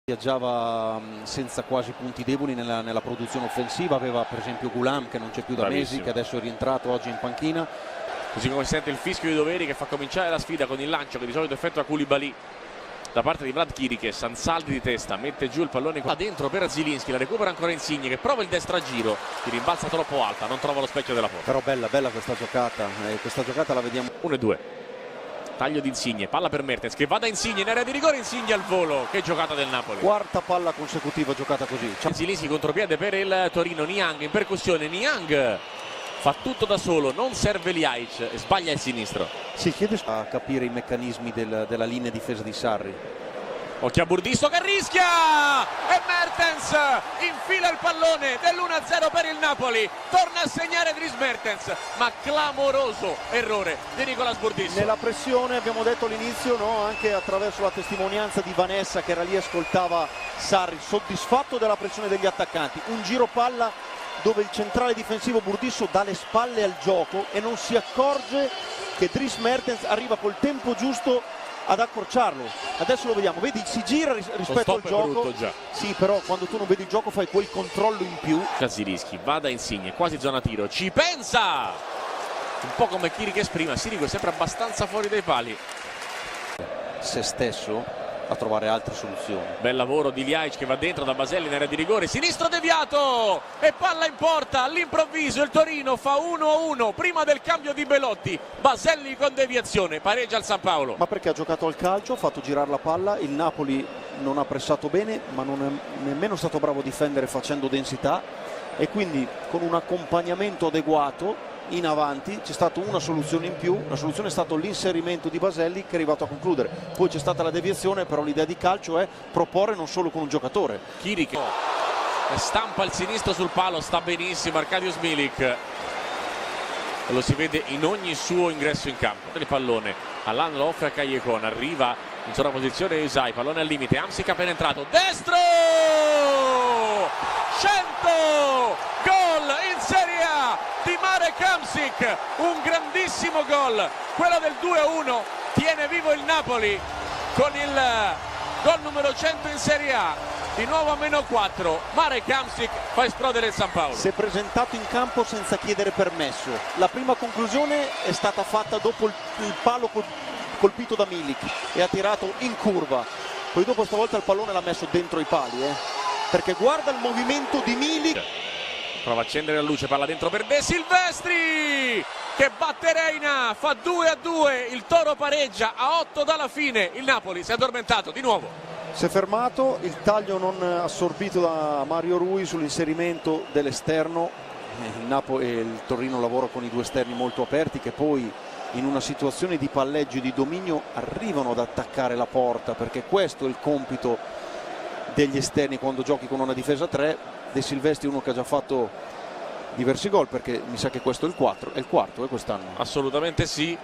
Viaggiava senza quasi punti deboli nella produzione offensiva, aveva per esempio Gulam che non c'è più da mesi, che adesso è rientrato oggi in panchina. Così come si sente il fischio dei doveri che fa cominciare la sfida con il lancio che di solito effettua Koulibaly da parte di Vlad Chiriches. Ansaldi di testa, mette giù il pallone qua dentro per Zielinski, la recupera ancora Insigne che prova il destra a giro, ti rimbalza troppo alta, non trova lo specchio della porta. Però bella questa giocata la vediamo. 1-2. Taglio di Insigne, palla per Mertens che va da Insigne in area di rigore, Insigne al volo, che giocata del Napoli. Quarta palla consecutiva giocata così. Zielinski contropiede per il Torino, Niang in percussione, Niang fa tutto da solo, non serve Ljajic e sbaglia il sinistro. Si chiede a capire i meccanismi della linea difesa di Sarri. Occhio a Burdisso che rischia e Mertens infila il pallone dell'1-0 per il Napoli, torna a segnare Dries Mertens, ma clamoroso errore di Nicolas Burdisso. Nella pressione abbiamo detto all'inizio, no? Anche attraverso la testimonianza di Vanessa che era lì e ascoltava Sarri, soddisfatto della pressione degli attaccanti, un giro palla dove il centrale difensivo Burdisso dà le spalle al gioco e non si accorge che Dries Mertens arriva col tempo giusto ad accorciarlo. Adesso lo vediamo, vedi, si gira rispetto al gioco. Sì, però quando tu non vedi il gioco fai quel controllo in più. Zielinski va da Insigne, quasi zona tiro, ci pensa! Un po' come Chiriches prima, Sirico è sempre abbastanza fuori dai pali. Se stesso a trovare altre soluzioni. Bel lavoro di Ljajic che va dentro da Baselli in area di rigore, sinistro deviato e palla in porta. All'improvviso il Torino fa 1-1 prima del cambio di Belotti. Baselli con deviazione, pareggia il San Paolo. Ma perché ha giocato al calcio, ha fatto girare la palla, il Napoli non ha pressato bene ma non è nemmeno stato bravo a difendere facendo densità e quindi con un accompagnamento adeguato in avanti c'è stata una soluzione in più. La soluzione è stato l'inserimento di Baselli che è arrivato a concludere, poi c'è stata la deviazione, però l'idea di calcio è proporre non solo con un giocatore. Chiriches stampa il sinistro sul palo, sta benissimo Arkadiusz Milik, lo si vede in ogni suo ingresso in campo. Il pallone Allan lo offre a Callejon, arriva in sovrapposizione Usai, pallone al limite, Hamsik appena entrato, destro 100 gol in Serie A di Marek Hamsik, un grandissimo gol, quello del 2-1, tiene vivo il Napoli con il gol numero 100 in Serie A, di nuovo a -4, Marek Hamsik fa esplodere il San Paolo. Si è presentato in campo senza chiedere permesso, la prima conclusione è stata fatta dopo il palo colpito da Milik e ha tirato in curva, poi dopo stavolta il pallone l'ha messo dentro i pali, perché guarda il movimento di Milik. Prova a accendere la luce, palla dentro per De Silvestri che batte Reina, fa 2-2, il Toro pareggia a 8 dalla fine, il Napoli si è addormentato di nuovo. Si è fermato, il taglio non assorbito da Mario Rui sull'inserimento dell'esterno. Il Torino lavora con i due esterni molto aperti che poi in una situazione di palleggio e di dominio arrivano ad attaccare la porta, perché questo è il compito degli esterni quando giochi con una difesa 3. De Silvestri uno che ha già fatto diversi gol, perché mi sa che questo è il quarto quest'anno. Assolutamente sì.